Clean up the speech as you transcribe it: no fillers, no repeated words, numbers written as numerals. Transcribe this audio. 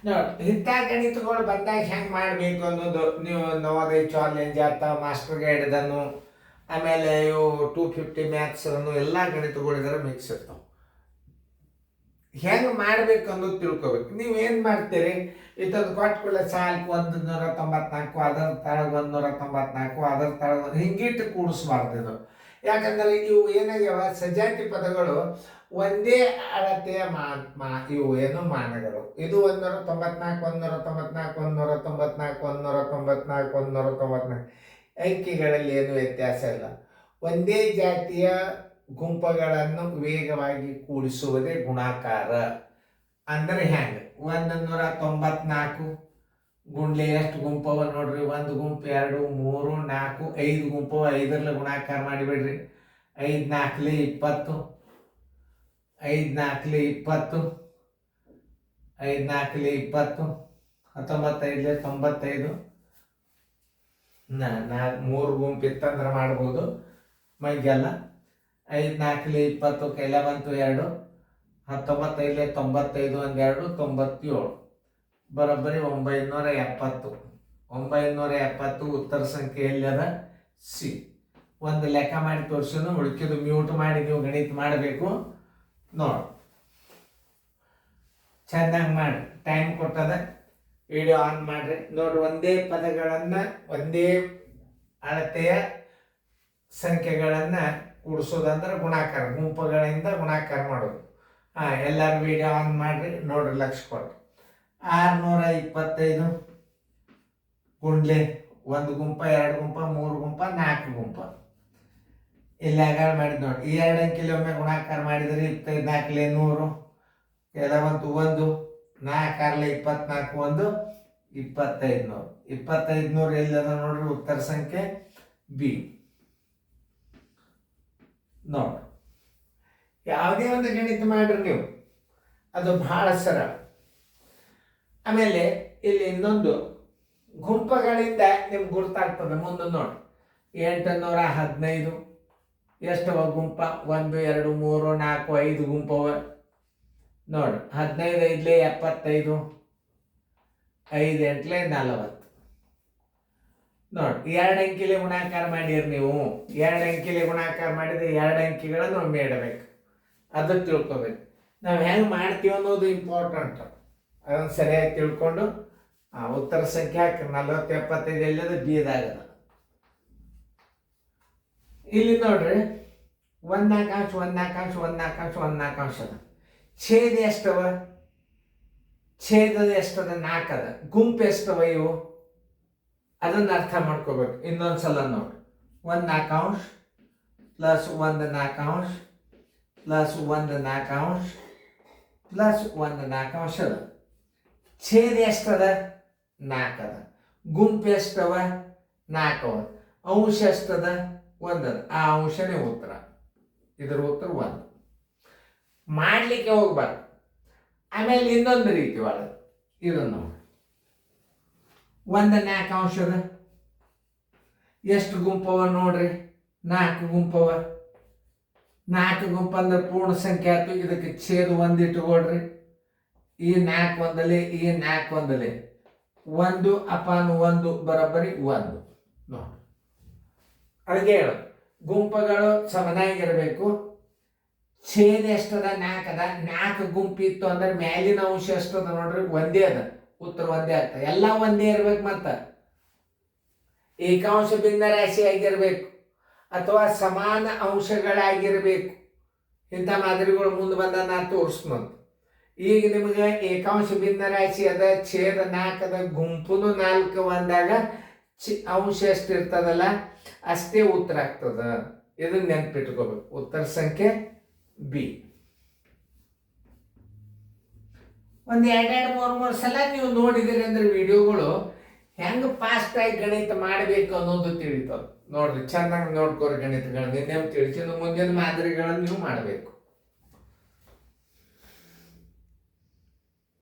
ನೋಡಿ ಇಂಥ ಗಣಿತಗಳು ಬಂದಾಗ ಹೆಂಗೆ ಮಾಡಬೇಕು ಅನ್ನೋದು ನೀವು ನವೋದಯ ಚಾಲೆಂಜ್ ಅಥವಾ ಮಾಸ್ಟರ್ ಗೈಡ್ದನ್ನು ಆಮೇಲೆ ಇವು 250 ಮ್ಯಾಥ್ಸನ್ನು ಎಲ್ಲ ಗಣಿತಗಳು ಇದರ ಮಿಕ್ಸ್ ಇರ್ತಾವೆ. ಹೆಂಗೆ ಮಾಡ್ಬೇಕು ಅನ್ನೋದು ತಿಳ್ಕೊಬೇಕು. ನೀವೇನು ಮಾಡ್ತೀರಿ, ಇದನ್ನು ಕೊಟ್ಕೊಳ್ಳೆ ಸಾಲ್ಕು 194, ಅದರ ತಳಗ 194, ಅದರ ತಳಗ ಹಿಂಗಿಟ್ಟು ಕೂಡಿಸ್ಬಾರ್ದು ಇದು. ಯಾಕಂದರೆ ಇವು ಏನಾಗ್ಯಾವ ಸಜಾತಿ ಪದಗಳು ಒಂದೇ ಅಳತೆಯ ಇವು ಏನು ಮಾನಗಳು. ಇದು 194, 194, 194, 194, 194 ಅಂಕಿಗಳಲ್ಲಿ ಏನು ವ್ಯತ್ಯಾಸ ಇಲ್ಲ. ಒಂದೇ ಜಾತಿಯ ಗುಂಪುಗಳನ್ನು ವೇಗವಾಗಿ ಕೂಡಿಸುವುದೇ ಗುಣಾಕಾರ. ಅಂದರೆ ಹೆಂಗೆ 194 ಗುಂಡ್ಲೆ ಎಷ್ಟು ಗುಂಪವ ನೋಡ್ರಿ. 1 ಗುಂಪು 2 3 4 5 ಗುಂಪವ. 5ರಲ್ಲಿ ಗುಣಾಕಾರ ಮಾಡಿಬಿಡ್ರಿ. 5 4 20, 5 4 20, 5 4 20, 19 95. 3 ಗುಂಪು ಇತ್ತಂದ್ರೆ ಮಾಡ್ಬೋದು ಮೈಗೆಲ್ಲ. 5 4 20 ಕೈಲ ಬಂತು 2, 19 95 1 2 97, ಬರೋಬ್ಬರಿ 970. 970 ಉತ್ತರ ಸಂಖ್ಯೆ ಎಲ್ಲದ ಸಿ. ಒಂದು ಲೆಕ್ಕ ಮಾಡಿ ತೋರಿಸೋನು, ಉಳ್ಕಿದು ಮ್ಯೂಟ್ ಮಾಡಿ ನೀವು ಗಣಿತ ಮಾಡಬೇಕು. ನೋಡಿ ಚೆನ್ನಾಗಿ ಮಾಡಿ, ಟೈಮ್ ಕೊಟ್ಟದ, ವಿಡಿಯೋ ಆನ್ ಮಾಡಿರಿ. ನೋಡ್ರಿ ಒಂದೇ ಪದಗಳನ್ನು ಒಂದೇ ಅಳತೆಯ ಸಂಖ್ಯೆಗಳನ್ನು ಕೂಡಿಸೋದಂದ್ರೆ ಗುಣಾಕಾರ, ಗುಂಪುಗಳಿಂದ ಗುಣಾಕಾರ ಮಾಡೋದು. ಎಲ್ಲರೂ ವಿಡಿಯೋ ಆನ್ ಮಾಡಿರಿ, ನೋಡ್ರಿ ಲಕ್ಷ ಕೊಟ್ಟು. 625 ಗುಂಡ್ಲೆ 1 ಗುಂಪ 2 ಗುಂಪ 3 ಗುಂಪ 4 ಗುಂಪ. ಇಲ್ಲಿ ಆಗಾರ ಮಾಡಿದ್ ನೋಡಿ. ಈ 2 ಅಂಕಿಲಿ ಒಮ್ಮೆ ಗುಣಾಕಾರ ಮಾಡಿದರೆ 25 4 100 ಎಲ್ಲ ಬಂತು 1. 4 24 1 2500. 2500 ಎಲ್ಲದ ನೋಡ್ರಿ ಉತ್ತರ ಸಂಖ್ಯೆ ಬಿ. ನೋಡ್ರಿ ಯಾವುದೇ ಒಂದು ಗಣಿತ ಮಾಡ್ರಿ ನೀವು, ಅದು ಬಹಳ ಸರಳ. ಆಮೇಲೆ ಇಲ್ಲಿ ಇನ್ನೊಂದು ಗುಂಪುಗಳಿಂದ ನಿಮ್ಗೆ ಗುರ್ತಾಗ್ತದೆ ಮುಂದೆ ನೋಡಿ. 815 ಎಷ್ಟವ ಗುಂಪ? 1 2 3 4 5 ಗುಂಪವ ನೋಡಿ. 15 5 75, 5 8 40 ನೋಡಿ. 2 ಅಂಕಿಲೆ ಗುಣಾಕಾರ ಮಾಡಿರಿ ನೀವು. 2 ಅಂಕಿಲೆ ಗುಣಾಕಾರ ಮಾಡಿದ್ರೆ 2 ಅಂಕಿಗಳನ್ನು ಒಮ್ಮೆ ಇಡಬೇಕು. ಅದಕ್ಕೆ ತಿಳ್ಕೊಬೇಕು. ನಾವು ಹೆಂಗೆ ಮಾಡ್ತೀವಿ ಅನ್ನೋದು ಇಂಪಾರ್ಟೆಂಟ್. ಅದನ್ನು ಸರಿಯಾಗಿ ತಿಳ್ಕೊಂಡು ಉತ್ತರ ಸಂಖ್ಯೆ ಹಾಕಿ 40 75 ಎಲ್ಲದ ಬೀದಾಗದ. ಇಲ್ಲಿ ನೋಡ್ರಿ 1 4 ಅಂಶ 1 4 ಅಂಶ 1 4 ಅಂಶ 1 4 ಅಂಶ ಅದ. ಛೇದ ಎಷ್ಟವ? ಛೇದದ ಎಷ್ಟದ? 4 ಅದ. ಗುಂಪು ಎಷ್ಟವ ಇವು? ಅದನ್ನು ಅರ್ಥ ಮಾಡ್ಕೋಬೇಕು. ಇನ್ನೊಂದ್ಸಲ ನೋಡಿ. 1 4 ಅಂಶ ಪ್ಲಸ್ 1 4 ಅಂಶ ಪ್ಲಸ್ 1 4 ಅಂಶ ಪ್ಲಸ್ 1 4 ಅಂಶ ಅದ. ಛೇದ ಎಷ್ಟದ? 4 ಅದ. ಗುಂಪು ಎಷ್ಟವ? 4 ಅವ. ಅಂಶ ಎಷ್ಟದ? 1 ಅದ. ಆ ಅಂಶನೇ ಉತ್ತರ. ಇದರ ಉತ್ತರ 1. ಮಾಡಲಿಕ್ಕೆ ಹೋಗ್ಬಾರ್ದು. ಆಮೇಲೆ ಇನ್ನೊಂದು ರೀತಿ ಒಳಗೆ ಇದನ್ನು 1 4 ಅಂಶದ ಎಷ್ಟು ಗುಂಪವ ನೋಡ್ರಿ? 4 ಗುಂಪವ. 4 ಗುಂಪು ಅಂದ್ರೆ ಪೂರ್ಣ ಸಂಖ್ಯೆ ಆಯ್ತು. ಇದಕ್ಕೆ ಛೇದ 1 ಇಟ್ಟುಕೊಡ್ರಿ. ಈ 4 ಒಂದಲ್ಲಿ ಈ 4 ಒಂದಲ್ಲಿ 1/1 ಬರೋಬ್ಬರಿ 1 ನೋಡಿ. ಅದಕ್ಕೆ ಹೇಳು ಗುಂಪುಗಳು ಸಮನಾಗಿರಬೇಕು. ಛೇದ ಎಷ್ಟದ? 4 ಅದ. 4 ಗುಂಪು ಇತ್ತು ಅಂದ್ರೆ ಮ್ಯಾಲಿನ ಅಂಶ ಎಷ್ಟದ ನೋಡ್ರಿ? ಒಂದೇ ಅದ. ಉತ್ತರ ಒಂದೇ ಆಗ್ತದೆ. ಎಲ್ಲ ಒಂದೇ ಇರ್ಬೇಕು. ಮತ್ತ ಏಕಾಂಶ ಭಿನ್ನ ರಾಶಿ ಆಗಿರ್ಬೇಕು ಅಥವಾ ಸಮಾನ ಅಂಶಗಳಾಗಿರ್ಬೇಕು. ಇಂಥ ಮಾದರಿಗಳು ಮುಂದೆ ಬಂದ ನಾ ತೋರಿಸ್ನಂತ. ಈಗ ನಿಮಗೆ ಏಕಾಂಶ ಭಿನ್ನ ರಾಶಿ ಅದ, ಛೇದ 4 ಅದ, ಗುಂಪುನು 4 ಬಂದಾಗ ಅಂಶ ಎಷ್ಟು ಇರ್ತದಲ್ಲ ಅಷ್ಟೇ ಉತ್ತರ ಆಗ್ತದ. ಇದನ್ನ ನೆನ್ಪಿಟ್ಕೋಬೇಕು. ಉತ್ತರ ಸಂಖ್ಯೆ ಬಿ. ಒಂದು 2 3 ಸಲ ನೀವು ನೋಡಿದಿರಿ ಅಂದ್ರೆ ವಿಡಿಯೋಗಳು ಹೆಂಗೆ ಫಾಸ್ಟಾಗಿ ಗಣಿತ ಮಾಡಬೇಕು ಅನ್ನೋದು ತಿಳಿತದೆ. ನೋಡ್ರಿ ಚೆನ್ನಾಗಿ ನೋಡ್ಕೋರಿ ಗಣಿತಗಳನ್ನ. ನಿನ್ನೆ ತಿಳಿಸಿದ ಮುಂದಿನ ಮಾದರಿಗಳನ್ನು ನೀವು ಮಾಡಬೇಕು.